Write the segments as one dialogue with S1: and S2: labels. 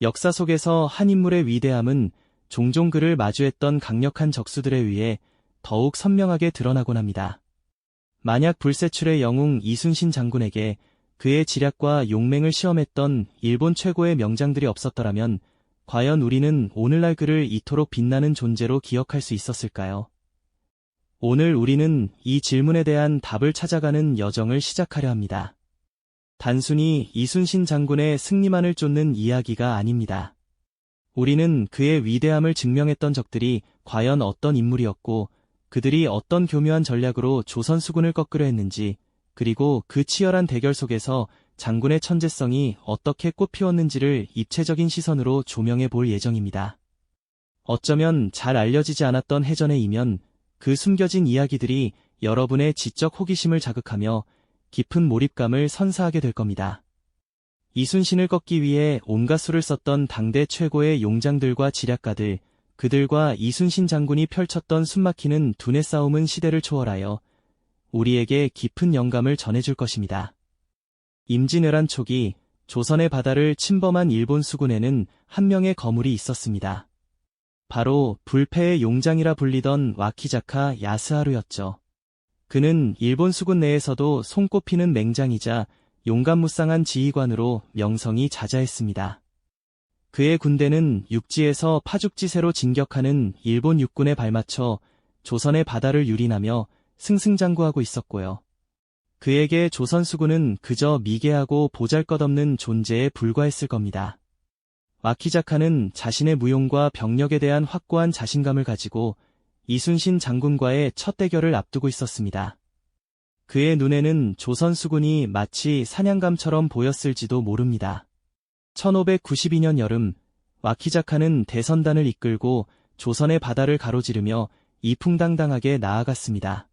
S1: 역사 속에서 한 인물의 위대함은 종종 그를 마주했던 강력한 적수들에 의해 더욱 선명하게 드러나곤 합니다. 만약 불세출의 영웅 이순신 장군에게 그의 지략과 용맹을 시험했던 일본 최고의 명장들이 없었더라면 과연 우리는 오늘날 그를 이토록 빛나는 존재로 기억할 수 있었을까요? 오늘 우리는 이 질문에 대한 답을 찾아가는 여정을 시작하려 합니다. 단순히 이순신 장군의 승리만을 쫓는 이야기가 아닙니다. 우리는 그의 위대함을 증명했던 적들이 과연 어떤 인물이었고 그들이 어떤 교묘한 전략으로 조선 수군을 꺾으려 했는지, 그리고 그 치열한 대결 속에서 장군의 천재성이 어떻게 꽃피웠는지를 입체적인 시선으로 조명해 볼 예정입니다. 어쩌면 잘 알려지지 않았던 해전의 이면, 그 숨겨진 이야기들이 여러분의 지적 호기심을 자극하며 깊은 몰입감을 선사하게 될 겁니다. 이순신을 꺾기 위해 온갖 수를 썼던 당대 최고의 용장들과 지략가들, 그들과 이순신 장군이 펼쳤던 숨막히는 두뇌 싸움은 시대를 초월하여 우리에게 깊은 영감을 전해줄 것입니다. 임진왜란 초기 조선의 바다를 침범한 일본 수군에는 한 명의 거물이 있었습니다. 바로 불패의 용장이라 불리던 와키자카 야스하루였죠. 그는 일본 수군 내에서도 손꼽히는 맹장이자 용감무쌍한 지휘관으로 명성이 자자했습니다. 그의 군대는 육지에서 파죽지세로 진격하는 일본 육군에 발맞춰 조선의 바다를 유린하며 승승장구하고 있었고요. 그에게 조선 수군은 그저 미개하고 보잘것없는 존재에 불과했을 겁니다. 와키자카는 자신의 무용과 병력에 대한 확고한 자신감을 가지고 이순신 장군과의 첫 대결을 앞두고 있었습니다. 그의 눈에는 조선 수군이 마치 사냥감처럼 보였을지도 모릅니다. 1592년 여름, 와키자카는 대선단을 이끌고 조선의 바다를 가로지르며 이풍당당하게 나아갔습니다.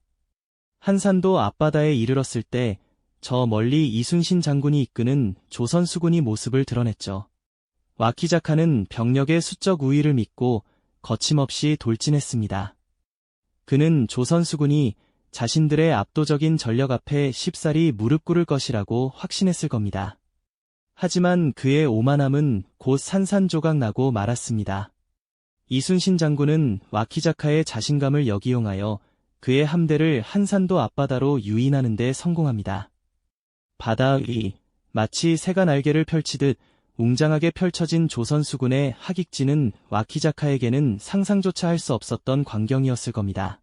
S1: 한산도 앞바다에 이르렀을 때 저 멀리 이순신 장군이 이끄는 조선 수군이 모습을 드러냈죠. 와키자카는 병력의 수적 우위를 믿고 거침없이 돌진했습니다. 그는 조선 수군이 자신들의 압도적인 전력 앞에 쉽사리 무릎 꿇을 것이라고 확신했을 겁니다. 하지만 그의 오만함은 곧 산산조각 나고 말았습니다. 이순신 장군은 와키자카의 자신감을 역이용하여 그의 함대를 한산도 앞바다로 유인하는 데 성공합니다. 바다 위, 마치 새가 날개를 펼치듯 웅장하게 펼쳐진 조선 수군의 하객진은 와키자카에게는 상상조차 할 수 없었던 광경이었을 겁니다.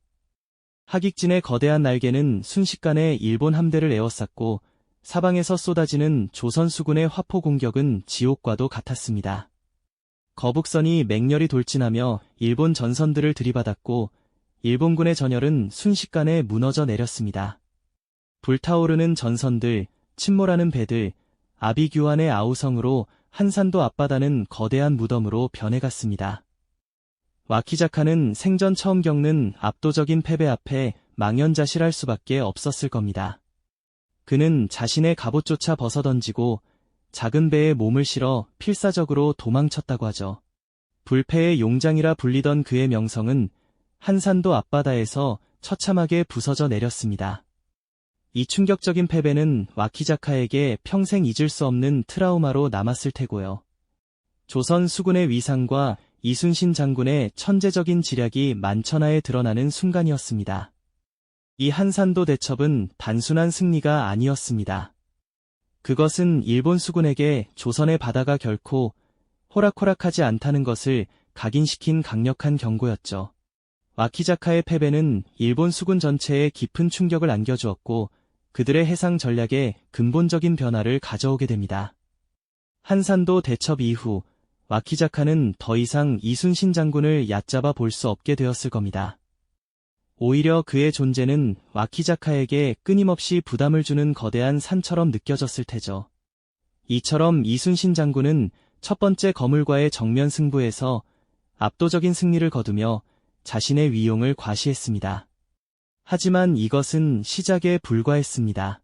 S1: 하객진의 거대한 날개는 순식간에 일본 함대를 에워쌌고 사방에서 쏟아지는 조선 수군의 화포 공격은 지옥과도 같았습니다. 거북선이 맹렬히 돌진하며 일본 전선들을 들이받았고 일본군의 전열은 순식간에 무너져 내렸습니다. 불타오르는 전선들, 침몰하는 배들, 아비규환의 아우성으로 한산도 앞바다는 거대한 무덤으로 변해갔습니다. 와키자카는 생전 처음 겪는 압도적인 패배 앞에 망연자실할 수밖에 없었을 겁니다. 그는 자신의 갑옷조차 벗어던지고 작은 배에 몸을 실어 필사적으로 도망쳤다고 하죠. 불패의 용장이라 불리던 그의 명성은 한산도 앞바다에서 처참하게 부서져 내렸습니다. 이 충격적인 패배는 와키자카에게 평생 잊을 수 없는 트라우마로 남았을 테고요. 조선 수군의 위상과 이순신 장군의 천재적인 지략이 만천하에 드러나는 순간이었습니다. 이 한산도 대첩은 단순한 승리가 아니었습니다. 그것은 일본 수군에게 조선의 바다가 결코 호락호락하지 않다는 것을 각인시킨 강력한 경고였죠. 와키자카의 패배는 일본 수군 전체에 깊은 충격을 안겨주었고 그들의 해상 전략에 근본적인 변화를 가져오게 됩니다. 한산도 대첩 이후 와키자카는 더 이상 이순신 장군을 얕잡아 볼 수 없게 되었을 겁니다. 오히려 그의 존재는 와키자카에게 끊임없이 부담을 주는 거대한 산처럼 느껴졌을 테죠. 이처럼 이순신 장군은 첫 번째 거물과의 정면 승부에서 압도적인 승리를 거두며 자신의 위용을 과시했습니다. 하지만 이것은 시작에 불과했습니다.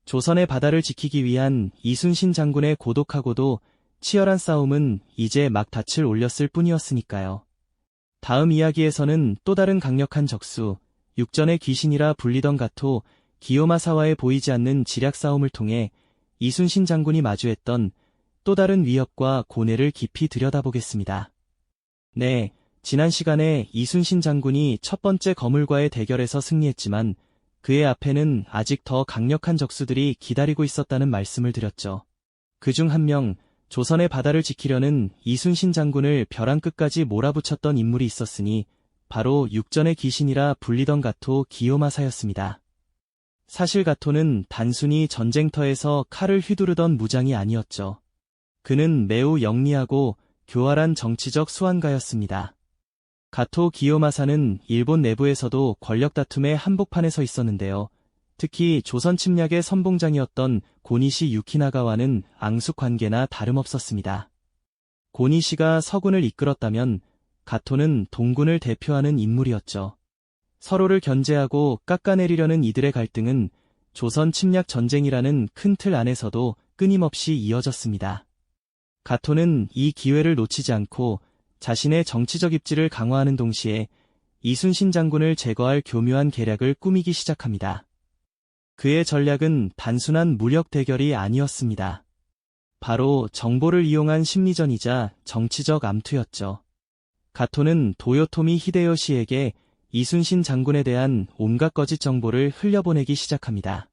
S1: 조선의 바다를 지키기 위한 이순신 장군의 고독하고도 치열한 싸움은 이제 막 닻을 올렸을 뿐이었으니까요. 다음 이야기에서는 또 다른 강력한 적수, 육전의 귀신이라 불리던 가토 기요마사와의 보이지 않는 지략 싸움을 통해 이순신 장군이 마주했던 또 다른 위협과 고뇌를 깊이 들여다보겠습니다. 네, 지난 시간에 이순신 장군이 첫 번째 거물과의 대결에서 승리했지만 그의 앞에는 아직 더 강력한 적수들이 기다리고 있었다는 말씀을 드렸죠. 그중 한 명, 조선의 바다를 지키려는 이순신 장군을 벼랑 끝까지 몰아붙였던 인물이 있었으니 바로 육전의 귀신이라 불리던 가토 기요마사였습니다. 사실 가토는 단순히 전쟁터에서 칼을 휘두르던 무장이 아니었죠. 그는 매우 영리하고 교활한 정치적 수완가였습니다. 가토 기요마사는 일본 내부에서도 권력 다툼의 한복판에 서 있었는데요. 특히 조선 침략의 선봉장이었던 고니시 유키나가와는 앙숙 관계나 다름없었습니다. 고니시가 서군을 이끌었다면 가토는 동군을 대표하는 인물이었죠. 서로를 견제하고 깎아내리려는 이들의 갈등은 조선 침략 전쟁이라는 큰 틀 안에서도 끊임없이 이어졌습니다. 가토는 이 기회를 놓치지 않고 자신의 정치적 입지를 강화하는 동시에 이순신 장군을 제거할 교묘한 계략을 꾸미기 시작합니다. 그의 전략은 단순한 무력 대결이 아니었습니다. 바로 정보를 이용한 심리전이자 정치적 암투였죠. 가토는 도요토미 히데요시에게 이순신 장군에 대한 온갖 거짓 정보를 흘려보내기 시작합니다.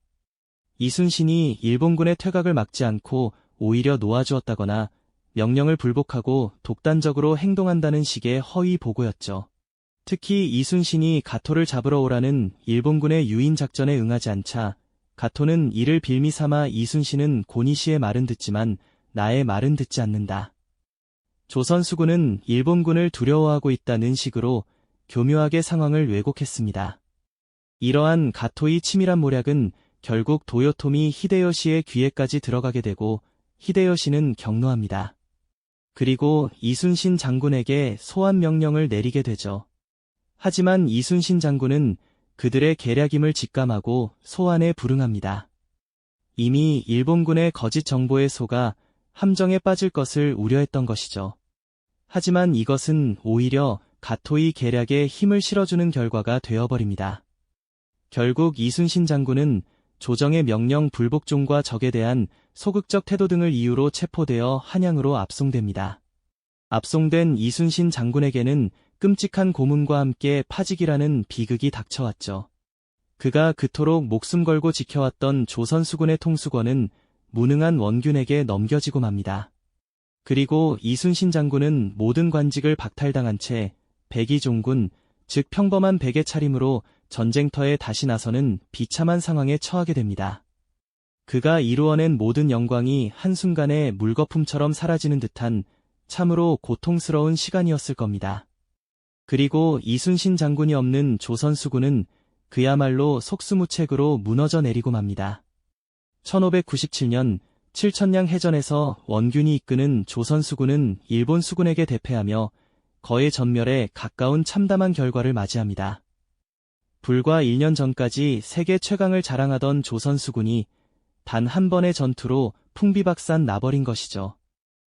S1: 이순신이 일본군의 퇴각을 막지 않고 오히려 놓아주었다거나 명령을 불복하고 독단적으로 행동한다는 식의 허위 보고였죠. 특히 이순신이 가토를 잡으러 오라는 일본군의 유인 작전에 응하지 않자 가토는 이를 빌미 삼아 이순신은 고니시의 말은 듣지만 나의 말은 듣지 않는다. 조선 수군은 일본군을 두려워하고 있다는 식으로 교묘하게 상황을 왜곡했습니다. 이러한 가토의 치밀한 모략은 결국 도요토미 히데요시의 귀에까지 들어가게 되고 히데요시는 격노합니다. 그리고 이순신 장군에게 소환 명령을 내리게 되죠. 하지만 이순신 장군은 그들의 계략임을 직감하고 소환에 불응합니다. 이미 일본군의 거짓 정보에 속아 함정에 빠질 것을 우려했던 것이죠. 하지만 이것은 오히려 가토의 계략에 힘을 실어주는 결과가 되어버립니다. 결국 이순신 장군은 조정의 명령 불복종과 적에 대한 소극적 태도 등을 이유로 체포되어 한양으로 압송됩니다. 압송된 이순신 장군에게는 끔찍한 고문과 함께 파직이라는 비극이 닥쳐왔죠. 그가 그토록 목숨 걸고 지켜왔던 조선 수군의 통수권은 무능한 원균에게 넘겨지고 맙니다. 그리고 이순신 장군은 모든 관직을 박탈당한 채 백의종군, 즉 평범한 백의 차림으로 전쟁터에 다시 나서는 비참한 상황에 처하게 됩니다. 그가 이루어낸 모든 영광이 한순간에 물거품처럼 사라지는 듯한 참으로 고통스러운 시간이었을 겁니다. 그리고 이순신 장군이 없는 조선 수군은 그야말로 속수무책으로 무너져 내리고 맙니다. 1597년 칠천량 해전에서 원균이 이끄는 조선 수군은 일본 수군에게 대패하며 거의 전멸에 가까운 참담한 결과를 맞이합니다. 불과 1년 전까지 세계 최강을 자랑하던 조선 수군이 단 한 번의 전투로 풍비박산 나버린 것이죠.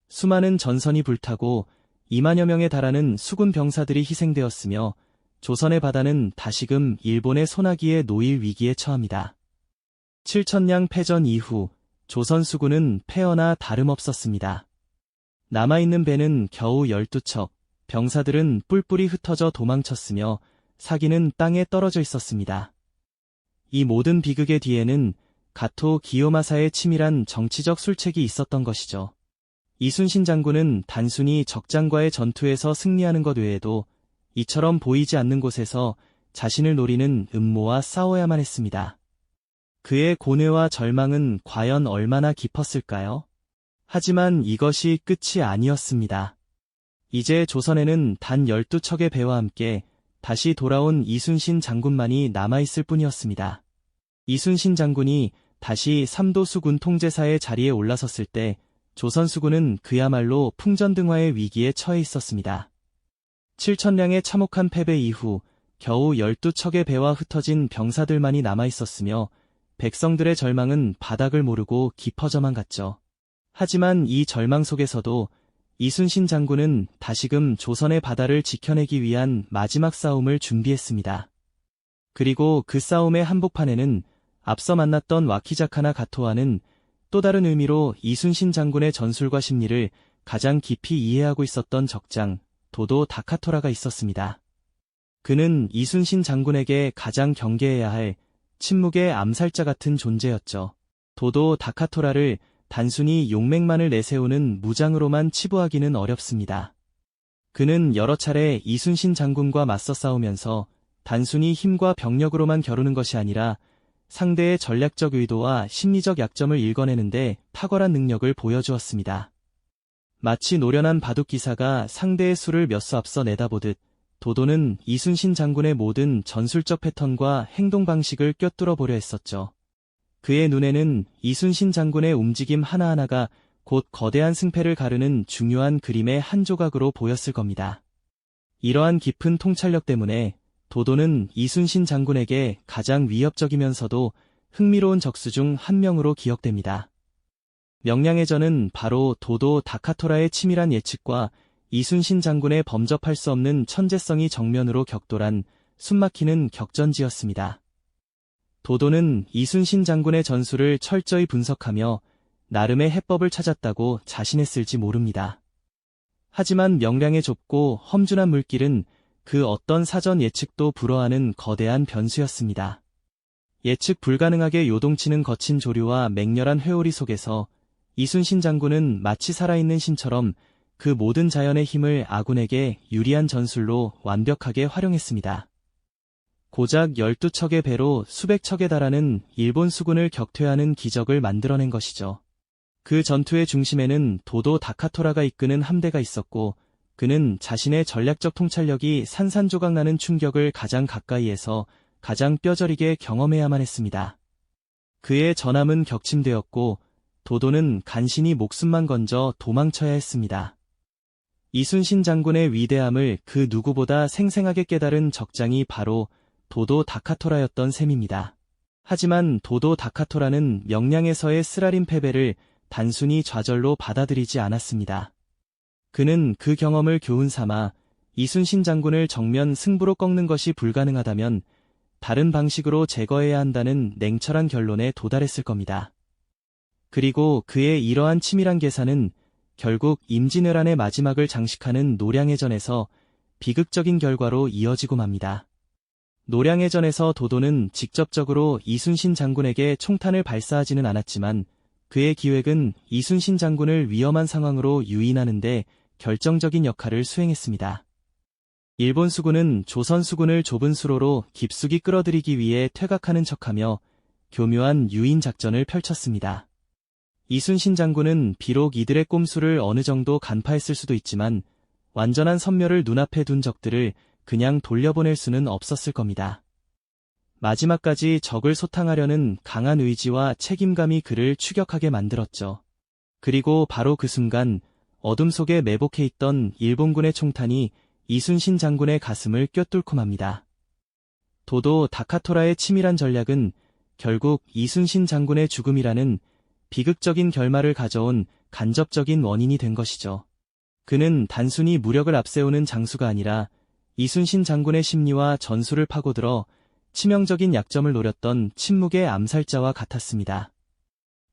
S1: 수많은 전선이 불타고 2만여 명에 달하는 수군 병사들이 희생되었으며 조선의 바다는 다시금 일본의 소나기에 놓일 위기에 처합니다. 칠천량 패전 이후 조선 수군은 폐허나 다름없었습니다. 남아있는 배는 겨우 12척, 병사들은 뿔뿔이 흩어져 도망쳤으며 사기는 땅에 떨어져 있었습니다. 이 모든 비극의 뒤에는 가토 기요마사의 치밀한 정치적 술책이 있었던 것이죠. 이순신 장군은 단순히 적장과의 전투에서 승리하는 것 외에도 이처럼 보이지 않는 곳에서 자신을 노리는 음모와 싸워야만 했습니다. 그의 고뇌와 절망은 과연 얼마나 깊었을까요? 하지만 이것이 끝이 아니었습니다. 이제 조선에는 단 12척의 배와 함께 다시 돌아온 이순신 장군만이 남아있을 뿐이었습니다. 이순신 장군이 다시 삼도수군 통제사의 자리에 올라섰을 때 조선 수군은 그야말로 풍전등화의 위기에 처해 있었습니다. 칠천량의 참혹한 패배 이후 겨우 12척의 배와 흩어진 병사들만이 남아있었으며 백성들의 절망은 바닥을 모르고 깊어져만 갔죠. 하지만 이 절망 속에서도 이순신 장군은 다시금 조선의 바다를 지켜내기 위한 마지막 싸움을 준비했습니다. 그리고 그 싸움의 한복판에는 앞서 만났던 와키자카나 가토와는 또 다른 의미로 이순신 장군의 전술과 심리를 가장 깊이 이해하고 있었던 적장, 도도 다카토라가 있었습니다. 그는 이순신 장군에게 가장 경계해야 할 침묵의 암살자 같은 존재였죠. 도도 다카토라를 단순히 용맹만을 내세우는 무장으로만 치부하기는 어렵습니다. 그는 여러 차례 이순신 장군과 맞서 싸우면서 단순히 힘과 병력으로만 겨루는 것이 아니라 상대의 전략적 의도와 심리적 약점을 읽어내는데 탁월한 능력을 보여주었습니다. 마치 노련한 바둑기사가 상대의 수를 몇 수 앞서 내다보듯 도도는 이순신 장군의 모든 전술적 패턴과 행동 방식을 꿰뚫어 보려 했었죠. 그의 눈에는 이순신 장군의 움직임 하나하나가 곧 거대한 승패를 가르는 중요한 그림의 한 조각으로 보였을 겁니다. 이러한 깊은 통찰력 때문에 도도는 이순신 장군에게 가장 위협적이면서도 흥미로운 적수 중 한 명으로 기억됩니다. 명량해전은 바로 도도 다카토라의 치밀한 예측과 이순신 장군의 범접할 수 없는 천재성이 정면으로 격돌한 숨막히는 격전지였습니다. 도도는 이순신 장군의 전술을 철저히 분석하며 나름의 해법을 찾았다고 자신했을지 모릅니다. 하지만 명량의 좁고 험준한 물길은 그 어떤 사전 예측도 불허하는 거대한 변수였습니다. 예측 불가능하게 요동치는 거친 조류와 맹렬한 회오리 속에서 이순신 장군은 마치 살아있는 신처럼 그 모든 자연의 힘을 아군에게 유리한 전술로 완벽하게 활용했습니다. 고작 12척의 배로 수백 척에 달하는 일본 수군을 격퇴하는 기적을 만들어낸 것이죠. 그 전투의 중심에는 도도 다카토라가 이끄는 함대가 있었고 그는 자신의 전략적 통찰력이 산산조각나는 충격을 가장 가까이에서 가장 뼈저리게 경험해야만 했습니다. 그의 전함은 격침되었고 도도는 간신히 목숨만 건져 도망쳐야 했습니다. 이순신 장군의 위대함을 그 누구보다 생생하게 깨달은 적장이 바로 도도 다카토라였던 셈입니다. 하지만 도도 다카토라는 명량에서의 쓰라린 패배를 단순히 좌절로 받아들이지 않았습니다. 그는 그 경험을 교훈 삼아 이순신 장군을 정면 승부로 꺾는 것이 불가능하다면 다른 방식으로 제거해야 한다는 냉철한 결론에 도달했을 겁니다. 그리고 그의 이러한 치밀한 계산은 결국 임진왜란의 마지막을 장식하는 노량해전에서 비극적인 결과로 이어지고 맙니다. 노량해전에서 도도는 직접적으로 이순신 장군에게 총탄을 발사하지는 않았지만 그의 기획은 이순신 장군을 위험한 상황으로 유인하는 데 결정적인 역할을 수행했습니다. 일본 수군은 조선 수군을 좁은 수로로 깊숙이 끌어들이기 위해 퇴각하는 척하며 교묘한 유인 작전을 펼쳤습니다. 이순신 장군은 비록 이들의 꼼수를 어느 정도 간파했을 수도 있지만 완전한 섬멸을 눈앞에 둔 적들을 그냥 돌려보낼 수는 없었을 겁니다. 마지막까지 적을 소탕하려는 강한 의지와 책임감이 그를 추격하게 만들었죠. 그리고 바로 그 순간 어둠 속에 매복해 있던 일본군의 총탄이 이순신 장군의 가슴을 꿰뚫고 맙니다. 도도 다카토라의 치밀한 전략은 결국 이순신 장군의 죽음이라는 비극적인 결말을 가져온 간접적인 원인이 된 것이죠. 그는 단순히 무력을 앞세우는 장수가 아니라 이순신 장군의 심리와 전술을 파고들어 치명적인 약점을 노렸던 침묵의 암살자와 같았습니다.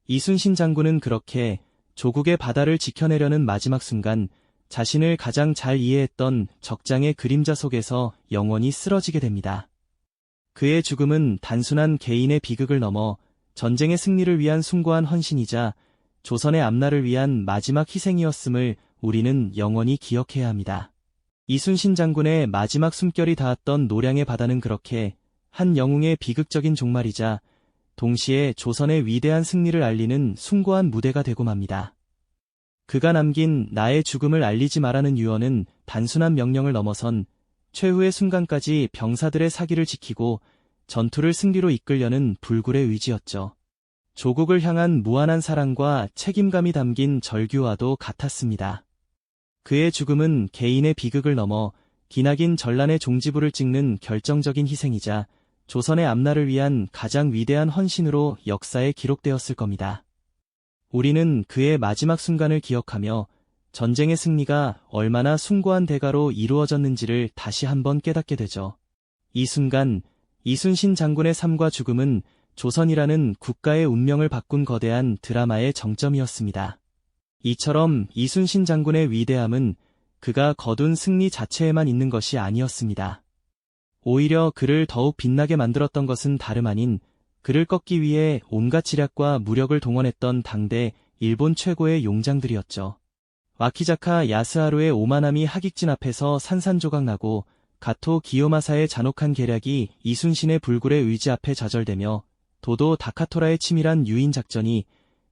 S1: 이순신 장군은 그렇게 조국의 바다를 지켜내려는 마지막 순간 자신을 가장 잘 이해했던 적장의 그림자 속에서 영원히 쓰러지게 됩니다. 그의 죽음은 단순한 개인의 비극을 넘어 전쟁의 승리를 위한 숭고한 헌신이자 조선의 앞날을 위한 마지막 희생이었음을 우리는 영원히 기억해야 합니다. 이순신 장군의 마지막 숨결이 닿았던 노량의 바다는 그렇게 한 영웅의 비극적인 종말이자 동시에 조선의 위대한 승리를 알리는 숭고한 무대가 되고 맙니다. 그가 남긴 나의 죽음을 알리지 말라는 유언은 단순한 명령을 넘어선 최후의 순간까지 병사들의 사기를 지키고 전투를 승리로 이끌려는 불굴의 의지였죠. 조국을 향한 무한한 사랑과 책임감이 담긴 절규와도 같았습니다. 그의 죽음은 개인의 비극을 넘어 기나긴 전란의 종지부를 찍는 결정적인 희생이자 조선의 앞날을 위한 가장 위대한 헌신으로 역사에 기록되었을 겁니다. 우리는 그의 마지막 순간을 기억하며 전쟁의 승리가 얼마나 숭고한 대가로 이루어졌는지를 다시 한번 깨닫게 되죠. 이 순간 이순신 장군의 삶과 죽음은 조선이라는 국가의 운명을 바꾼 거대한 드라마의 정점이었습니다. 이처럼 이순신 장군의 위대함은 그가 거둔 승리 자체에만 있는 것이 아니었습니다. 오히려 그를 더욱 빛나게 만들었던 것은 다름 아닌 그를 꺾기 위해 온갖 지략과 무력을 동원했던 당대 일본 최고의 용장들이었죠. 와키자카 야스하루의 오만함이 하객진 앞에서 산산조각나고 가토 기요마사의 잔혹한 계략이 이순신의 불굴의 의지 앞에 좌절되며 도도 다카토라의 치밀한 유인 작전이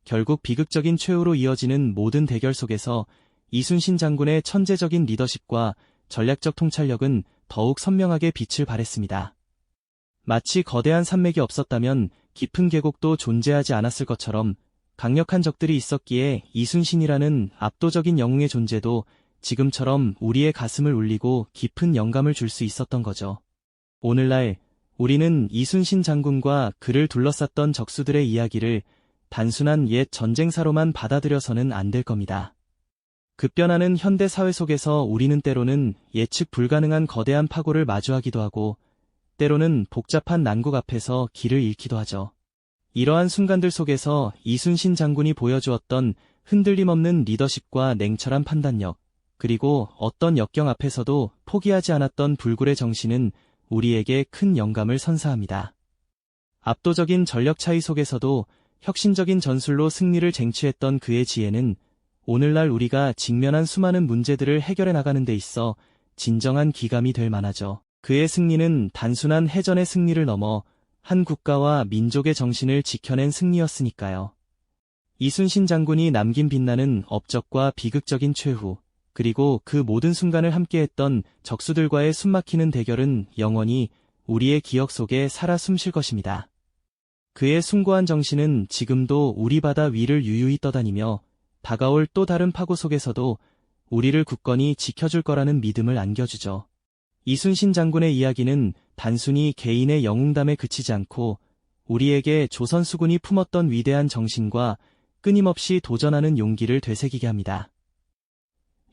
S1: 결국 비극적인 최후로 이어지는 모든 대결 속에서 이순신 장군의 천재적인 리더십과 전략적 통찰력은 더욱 선명하게 빛을 발했습니다. 마치 거대한 산맥이 없었다면 깊은 계곡도 존재하지 않았을 것처럼 강력한 적들이 있었기에 이순신이라는 압도적인 영웅의 존재도 지금처럼 우리의 가슴을 울리고 깊은 영감을 줄 수 있었던 거죠. 오늘날 우리는 이순신 장군과 그를 둘러쌌던 적수들의 이야기를 단순한 옛 전쟁사로만 받아들여서는 안 될 겁니다. 급변하는 현대 사회 속에서 우리는 때로는 예측 불가능한 거대한 파고를 마주하기도 하고 때로는 복잡한 난국 앞에서 길을 잃기도 하죠. 이러한 순간들 속에서 이순신 장군이 보여주었던 흔들림 없는 리더십과 냉철한 판단력, 그리고 어떤 역경 앞에서도 포기하지 않았던 불굴의 정신은 우리에게 큰 영감을 선사합니다. 압도적인 전력 차이 속에서도 혁신적인 전술로 승리를 쟁취했던 그의 지혜는 오늘날 우리가 직면한 수많은 문제들을 해결해 나가는 데 있어 진정한 기감이 될 만하죠. 그의 승리는 단순한 해전의 승리를 넘어 한 국가와 민족의 정신을 지켜낸 승리였으니까요. 이순신 장군이 남긴 빛나는 업적과 비극적인 최후, 그리고 그 모든 순간을 함께했던 적수들과의 숨막히는 대결은 영원히 우리의 기억 속에 살아 숨쉴 것입니다. 그의 숭고한 정신은 지금도 우리 바다 위를 유유히 떠다니며 다가올 또 다른 파고 속에서도 우리를 굳건히 지켜줄 거라는 믿음을 안겨주죠. 이순신 장군의 이야기는 단순히 개인의 영웅담에 그치지 않고 우리에게 조선 수군이 품었던 위대한 정신과 끊임없이 도전하는 용기를 되새기게 합니다.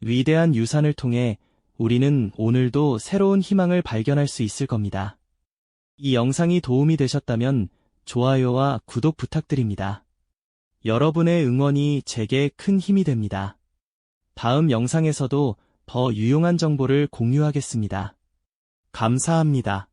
S1: 위대한 유산을 통해 우리는 오늘도 새로운 희망을 발견할 수 있을 겁니다. 이 영상이 도움이 되셨다면 좋아요와 구독 부탁드립니다. 여러분의 응원이 제게 큰 힘이 됩니다. 다음 영상에서도 더 유용한 정보를 공유하겠습니다. 감사합니다.